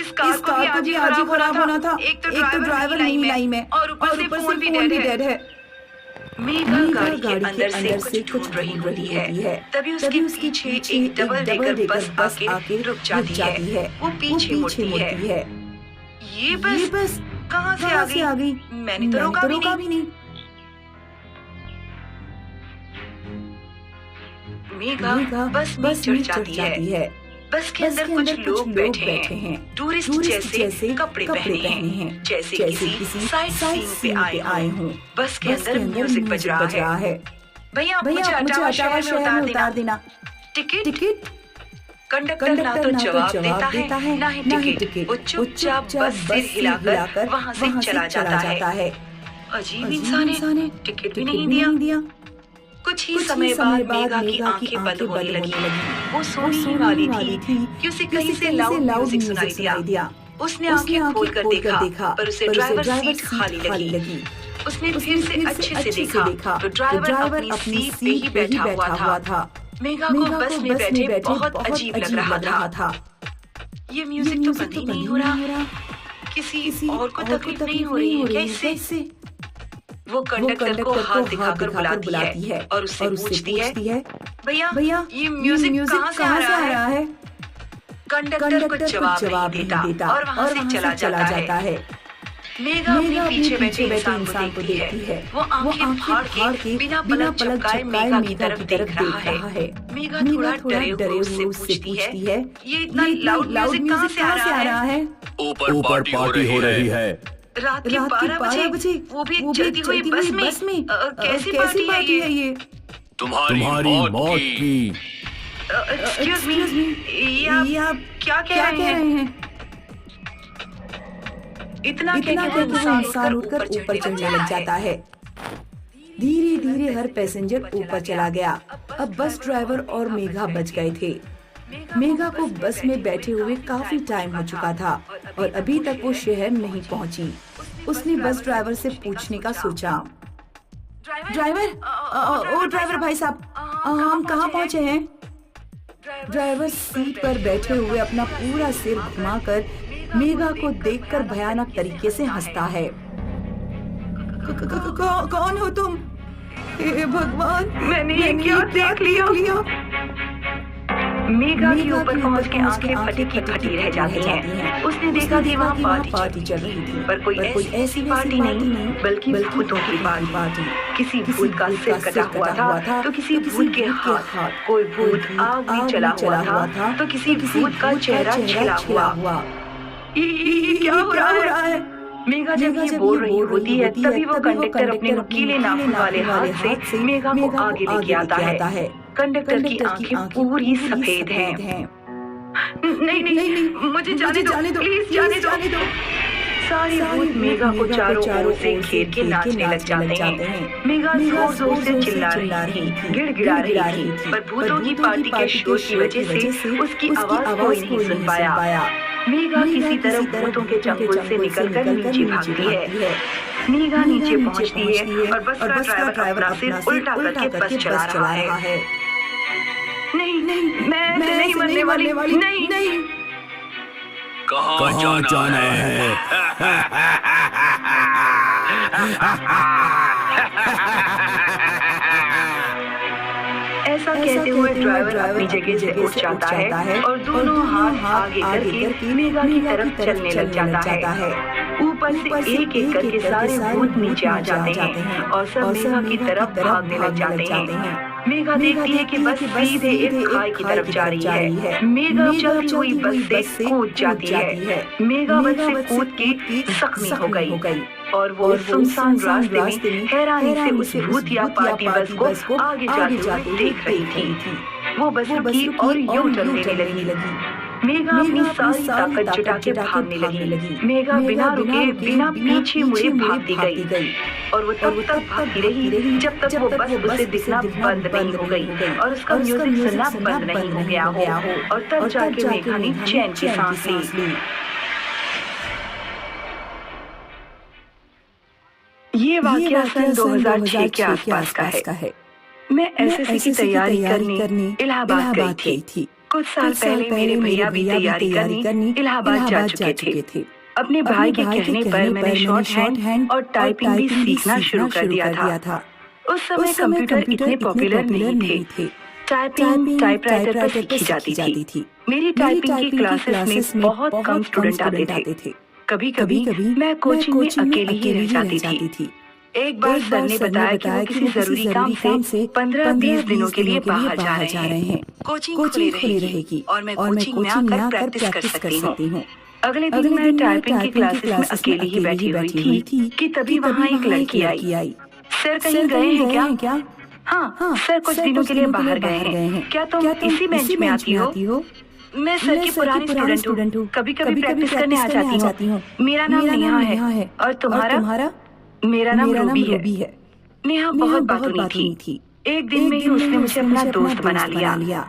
इस कार को भी आज ही खराब होना था। एक तो ड्राइवर नहीं लाई मैं, और ऊपर से फोन भी डेड है। मेघा गाड़ी के अंदर से कुछ ढूंढ रही होती है। तभी उसके पीछे एक डबल डेकर बस आके रुक जाती है। वो पीछे मुड़ती है। ये बस कहाँ से आ गई? मैंने तो रोका भी नहीं। मेघा बस में चढ़ जाती है। बस के अंदर कुछ लोग बैठे हैं। टूरिस्ट जैसे कपड़े पहने हैं, जैसे किसी साइट सीइंग पे आए हों। बस के अंदर म्यूजिक बज रहा है। भैया मुझे अटावा शहर में उतार देना। टिकट? कंडक्टर ना तो जवाब देता है, ना ही टिकट। वो चुपचाप बस सिर हिलाकर वहाँ से चला जाता है। अजीब इंसान है, टिकट भी नहीं दिया। कुछ ही समय बाद मेघा की आंखें बंद होने लगी। वो सोने ही वाली थी कि उसे कहीं से लाउड म्यूजिक सुनाई दिया। उसने आंखें खोलकर देखा, पर उसे ड्राइवर सीट खाली लगी। उसने फिर से अच्छे से देखा तो ड्राइवर अपनी सीट पे ही बैठा हुआ था। मेघा को बस में बैठे बहुत अजीब लग रहा था। ये म्यूजिक तो बंद ही नहीं हो रहा। किसी और को तकलीफ नहीं हो रही है क्या इससे? वो कंडक्टर को हाथ दिखाकर बुलाती है और उससे पूछती है, भैया ये म्यूजिक कहाँ से आ रहा है? कंडक्टर कुछ जवाब नहीं देता और वहाँ से चला जाता है। मेघा अपने पीछे बैठे इंसान को देखती है। वो आंखें फाड़ के बिना पलक झपकाए मेघा की तरफ देख रहा है। मेघा थोड़ा डरे हुए उससे पूछती है, ये इतना लाउड म्यूजिक कहाँ से आ रहा है? ऊपर पार्टी हो रही है। रात के 12 बजे, वो भी चलती हुई बस में। कैसी पार्टी है ये? तुम्हारी मौत की। एक्सक्यूज मी, ये आप क्या कह रहे हैं? इतना कहकर इंसान उठकर ऊपर चढ़ने लग जाता है। धीरे हर पैसेंजर ऊपर चला गया। अब बस ड्राइवर और मेघा बच गए थे। मेघा को बस में बैठे हुए काफी टाइम हो चुका था और अभी तक वो शहर नहीं पहुंची। उसने बस ड्राइवर से पूछने का सोचा, ड्राइवर भाई साहब, हम कहाँ पहुँचे हैं? ड्राइवर सीट पर बैठे हुए अपना पूरा सिर घुमाकर मेघा को देखकर भयानक तरीके से हंसता है। कौन हो तुम? हे भगवान, मैंने क्या देख लिया? मेघा के ऊपर पहुंच के आंखें फटी की फटी रह जाती हैं। उसने देखा कि वहाँ पार्टी चल रही थी, पर कोई ऐसी पार्टी नहीं, बल्कि भूतों की पार्टी। किसी भूत का सिर कटा हुआ था तो किसी भूत के हाथ, कोई भूत आग में चला हुआ था तो किसी भूत का चेहरा छिला हुआ। ये क्या हो रहा है? मेघा जब ये बोल रही होती है तभी वो कंडक्टर अपने नुकीले नाखून वाले हाथ से मेघा को आगे लेके आता है। कंडक्टर की आंखें पूरी सफेद हैं। नहीं, मुझे जाने दो, प्लीज जाने दो। सारे भूत मेघा को चारों ओर से घेर के नाचने लग जाते हैं। मेघा जोर से चिल्ला रही थी, गिड़गिड़ा रही थी, पर भूतों की पार्टी के शोर की वजह से उसकी आवाज कोई नहीं सुन पाया। मेघा किसी तरह भूतों के चंगुल से निकलकर नीचे भागती है। मेघा नीचे पहुंचती है और बस का ड्राइवर अपना सिर उल्टा करके बस चला रहा है। नहीं, मैं नहीं मरने वाली, नहीं। कहाँ जाना है? ऐसा कहते हुए ड्राइवर अपनी जगह से उठ जाता है और दोनों हाथ आगे करके मेघा की तरफ चलने लग जाता है। ऊपर से एक करके सारे भूत नीचे आ जाते हैं और सब मेघा की तरफ भागने लग जाते हैं। मेघा देखती है कि बस सीधे एक खाई की तरफ जा रही है। मेघा चलती हुई बस से कूद जाती है। मेघा बस से कूद के जख्मी हो गई और वो सुनसान रास्ते में हैरानी से उस भूतिया पार्टी बस को आगे जाते हुए देख रही थी। वो बस रुकी और यूं टर्न लेने लगी। मेघा अपनी सारी ताकत जुटा के भागने लगी। मेघा बिना रुके बिना पीछे मुड़े भागती गई और वो तब तक भागती रही जब तक वो बस उसे दिखना बंद नहीं हो गई और उसका म्यूजिक सुनना बंद नहीं हो गया हो और तब जाके मेघा ने चैन की सांस ली। ये वाकया सन 2006 के आसपास का है। मैं एसएससी की तैयारी करने इलाहाबाद गई थी। कुछ साल पहले मेरे भैया भी तैयारी करने इलाहाबाद जा चुके थे। अपने भाई के कहने पर मैंने शॉर्ट हैंड और टाइपिंग भी सीखना शुरू कर दिया था। उस समय कंप्यूटर इतने पॉपुलर नहीं थे। टाइपिंग टाइपराइटर पर सीखी जाती थी। मेरी टाइपिंग की क्लासेस में बहुत कम स्टूडेंट आते थे। कभी-कभी मैं कोचिंग में अकेली ही रह जाती थी। एक बार सर ने बताया कि वो किसी जरूरी काम से 15-20 दिनों के लिए बाहर जा रहे हैं। कोचिंग खुली रहेगी और मैं कोचिंग में आकर प्रैक्टिस कर सकती हूँ। अगले दिन मैं टाइपिंग की क्लासेस में अकेली ही बैठी हुई थी कि तभी वहाँ एक लड़की आई। सर कहीं गए हैं क्या? हाँ, सर कुछ दिनों के लिए बाहर गए हैं। क्या तुम इसी बेंच में आती हो? मैं सर की पुरानी स्टूडेंट हूँ। कभी-कभी प्रैक्टिस करने आ जाती हूँ। मेरा नाम नेहा है। और तुम्हारा? मेरा नाम रूबी है। नेहा बहुत बातूनी थी। एक दिन में ही उसने मुझे अपना दोस्त बना लिया।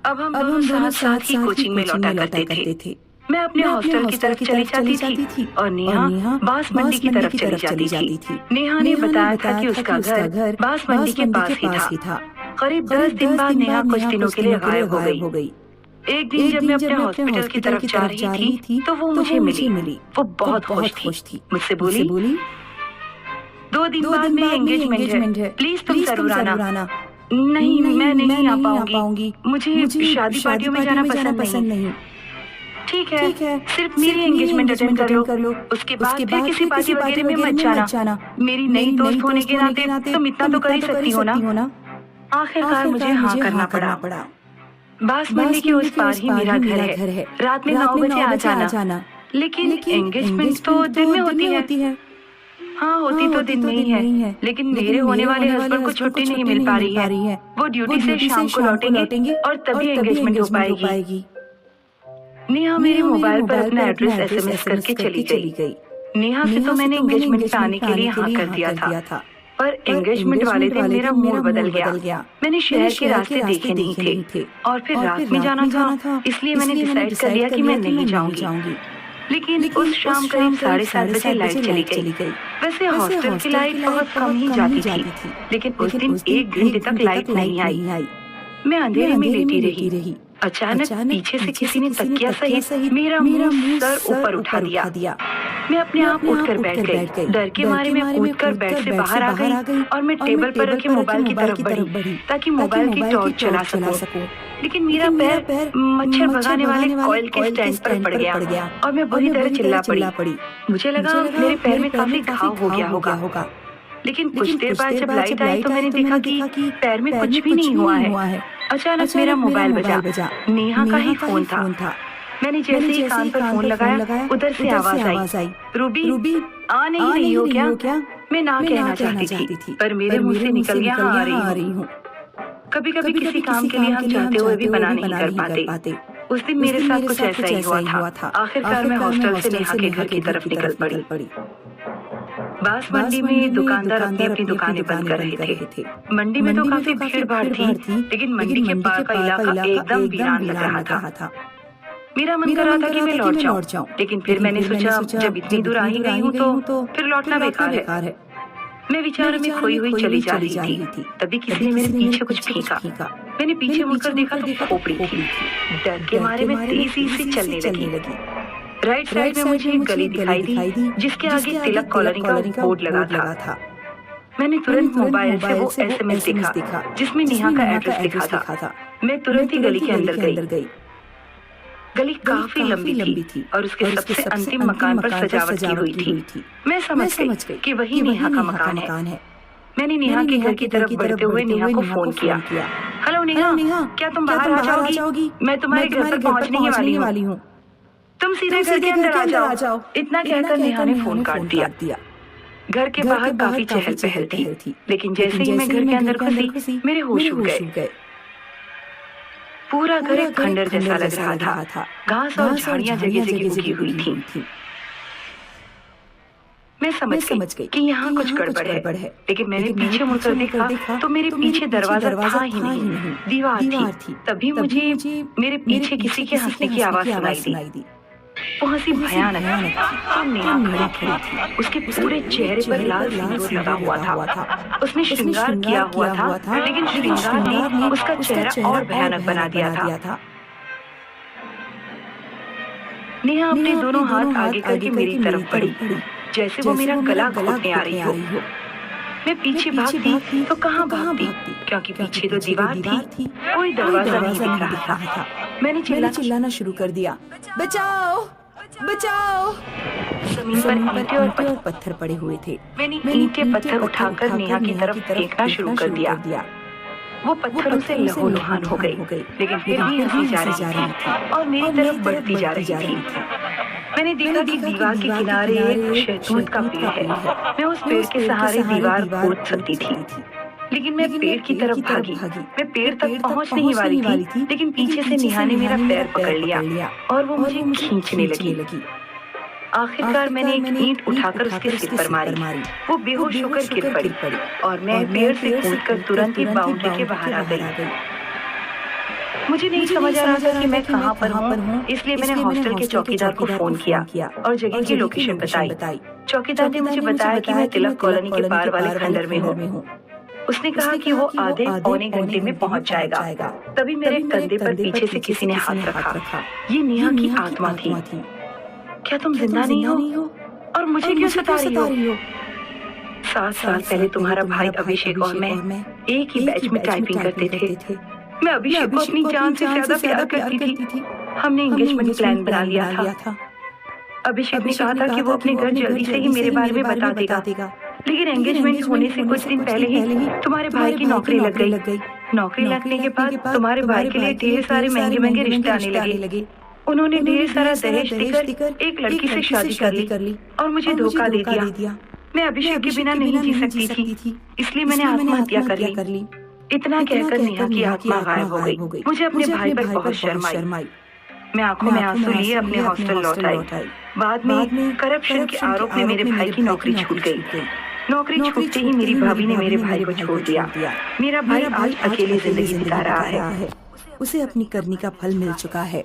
अब हम दोनों साथ ही कोचिंग में लौटा करते थे। मैं अपने हॉस्टल की तरफ चली जाती थी और नेहा बांस मंडी की तरफ चली जाती थी। नेहा ने बताया था कि उसका घर बांस मंडी के पास ही था। करीब 10 दिन बाद नेहा कुछ दिनों के लिए गायब हो गई। एक दिन जब मैं अपने हॉस्पिटल की तरफ जा रही थी तो वो मुझे मिली। वो बहुत खुश थी। मुझसे बोली 2 दिन बाद मेरी एंगेजमेंट है, प्लीज तुम जरूर आना। नहीं, मैं नहीं आ पाऊंगी। मुझे शादी पार्टियों में जाना पसंद नहीं। ठीक है, सिर्फ मेरी एंगेजमेंट अटेंड कर लो। उसके बाद फिर किसी पार्टी वगैरह में मत जाना। मेरी नई दोस्त होने के नाते तुम इतना तो कर ही सकती हो ना। आखिरकार मुझे हाँ करना पड़ा। बांस मंडी के उस पार ही मेरा घर है। रात में 9 बजे आ जाना। लेकिन एंगेजमेंट तो दिन में होती है। हाँ, होती तो दिन में ही है, लेकिन मेरे होने वाले हस्बैंड को छुट्टी नहीं मिल पा रही है। वो ड्यूटी से शाम को लौटेंगे और तभी एंगेजमेंट हो पाएगी। नेहा मेरे मोबाइल पर अपना एड्रेस SMS करके चली गई। नेहा से तो मैंने एंगेजमेंट पे आने के लिए हाँ कर दिया था, पर एंगेजमेंट वाले दिन मेरा मूड बदल गया। मैंने शहर के रास्ते देखे नहीं थे और फिर रात में जाना था, इसलिए मैंने डिसाइड कर लिया कि मैं नहीं जाऊंगी। लेकिन उस शाम करीब 7:30 बजे लाइट चली गई। वैसे हॉस्टल की लाइट बहुत कम ही जाती थी, लेकिन उस दिन 1 घंटे तक लाइट नहीं आई। मैं अंधेरे में लेटी रही। अचानक पीछे से किसी ने तकिया सहित मेरा मुंह सर ऊपर उठा दिया। मैं अपने आप उठकर बैठ गई। डर के मारे मैं कूदकर बेड से बाहर आ गई और मैं टेबल पर रखे मोबाइल की तरफ बढ़ी ताकि मोबाइल की टॉर्च चला सकूं। लेकिन मेरा पैर मच्छर भगाने वाले कॉइल के स्टैंड पर पड़ गया और मैं बुरी तरह चिल्ला पड़ी। मुझे लगा मेरे पैर में काफी घाव हो गया होगा। लेकिन कुछ देर बाद जब लाइट आई तो मैंने देखा कि पैर में कुछ भी नहीं हुआ है। अचानक मेरा मोबाइल बजा। नेहा का ही फोन था। मैंने जैसे ही कान पर फोन लगाया, उधर से आवाज आई, रूबी आ नहीं रही हो क्या? मैं ना कहना चाहती थी, पर मेरे मुंह से निकल गया हाँ आ रही हूँ। कभी-कभी किसी काम के लिए हम चाहते हुए भी मना नहीं कर पाते। उस दिन मेरे साथ कुछ ऐसा ही हुआ था। आखिरकार मैं हॉस्टल से नेहा के घर की तरफ निकल पड़ी। बांस मंडी में दुकानदार अपनी दुकानें बंद कर रहे थे। मंडी में तो काफी भीड़ भाड़ थी, लेकिन मंडी के पार का इलाका एकदम वीरान लग रहा था। मेरा मन कर रहा था कि मैं लौट जाऊं, लेकिन फिर मैंने सोचा जब इतनी दूर आ ही गई हूँ तो फिर लौटना बेकार है। मैं विचारों में खोई हुई चली जा रही थी। तभी किसी ने मेरे पीछे कुछ फेंका। मैंने पीछे मुड़कर देखा तो खोपड़ी थी। डर के मारे मैं तेजी से चलने लगी। राइट साइड में मुझे एक गली दिखाई दी जिसके आगे तिलक कॉलोनी का बोर्ड लगा था। मैंने तुरंत मोबाइल से वो SMS देखा जिसमें नेहा का एड्रेस लिखा था। मैं तुरंत ही गली के अंदर गई। गली काफी लंबी थी और उसके सबसे अंतिम मकान पर सजावट की हुई थी। मैं समझ गई कि वही नेहा का मकान है। मैंने नेहा के घर की तरफ बढ़ते हुए नेहा को फोन किया। हेलो नेहा, क्या तुम बाहर आ जाओगी? मैं तुम्हारे घर पर पहुंचने ही वाली हूँ। तुम सीधे घर के अंदर आ जाओ। इतना कहकर नेहा ने फोन काट दिया। घर के बाहर काफी चहल पहल थी, लेकिन जैसे ही मैं घर के अंदर घुसी मेरे होश उड़ गए। पूरा घर एक खंडर जैसा लग रहा था। घास और झाड़ियां जगह जगह उगी हुई थी। मैं समझ गई कि यहाँ कुछ गड़बड़ है, लेकिन मैंने पीछे मुड़कर देखा तो मेरे पीछे दरवाजा था ही नहीं, दीवार थी। तभी मुझे मेरे पीछे किसी के हंसने की आवाज सुनाई दी। वो हंसी भयानक थी। वो नेहा खड़ी थी। उसके पूरे चेहरे पर लाल सिंदूर लगा हुआ था। उसने श्रृंगार किया हुआ था, लेकिन श्रृंगार ने उसका चेहरा और भयानक बना दिया था। नेहा अपने दोनों हाथ आगे करके मेरी तरफ बढ़ी, जैसे वो मेरा गला घोटने आ रही हो। मैं पीछे भागती तो कहाँ भागती, क्योंकि पीछे तो दीवार थी, कोई दरवाजा नहीं दिख रहा था। मैंने चिल्लाना शुरू कर दिया, बचाओ बचाओ। जमीन पर ईंटें और पत्थर पड़े हुए थे। मैंने ईंटें पत्थर उठाकर नेहा की तरफ फेंकना शुरू कर दिया। वो पत्थरों से लहूलुहान हो गई, लेकिन फिर भी हंसी जा रही थी और मेरी तरफ बढ़ती जा रही थी। मैंने देखा कि दीवार के किनारे एक शहतूत का पेड़ है। मैं उस पेड़ के सहारे दीवार खोद सकती थी, लेकिन मैं पेड़ की तरफ भागी। मैं पेड़ तक पहुंच नहीं वाली थी, लेकिन पीछे से नेहा ने मेरा पैर पकड़ लिया और वो मुझे खींचने लगी। आखिरकार मैंने एक ईंट उठाकर उसके सिर पर मारी। वो बेहोश होकर गिर पड़ी और मैं पेड़ से कूदकर तुरंत ही बाउंड्री के बाहर आ गई। मुझे नहीं समझ आ रहा था कि मैं कहाँ पर हूँ, इसलिए मैंने हॉस्टल के चौकीदार को फोन किया और जगह की लोकेशन बताई। चौकीदार ने मुझे बताया कि मैं तिलक कॉलोनी के पार वाले खंडर में हूँ। उसने कहा कि वो आधे पौने घंटे में पहुंच जाएगा। तभी मेरे कंधे पर पीछे से किसी ने हाथ रखा। ये नेहा की आत्मा थी। क्या तुम जिंदा नहीं हो? और मुझे क्यों सता रही हो? 7 साल पहले तुम्हारा भाई अभिषेक और मैं एक ही बैच में टाइपिंग करते थे। मैं अभिषेक को अपनी जान से ज्यादा प्यार करती थी। हमने एंगेजमेंट प्लान बना लिया था। अभिषेक ने कहा था कि वो अपने घर जल्दी से ही मेरे बारे में बता देगा, लेकिन एंगेजमेंट होने से कुछ दिन पहले ही तुम्हारे भाई की नौकरी लग गई। नौकरी लगने के बाद तुम्हारे भाई के लिए ढेर सारे महंगे रिश्ते आने लगे। उन्होंने ढेर सारा दहेज देकर एक लड़की से शादी कर ली और मुझे धोखा दे दिया। मैं अभिषेक के बिना नहीं जी सकती थी, इसलिए मैंने आत्महत्या कर ली। इतना कहकर नेहा की आत्मा गायब हो गई। मुझे अपने भाई पर बहुत शर्म आई। मैं आंखों में आंसू लिए अपने हॉस्टल लौट आई। बाद में करप्शन के आरोप में मेरे भाई की नौकरी छूट गई। नौकरी छूटते ही मेरी भाभी ने मेरे भाई को छोड़ दिया। मेरा भाई आज अकेली जिंदगी बिता रहा है। उसे अपनी करनी का फल मिल चुका है।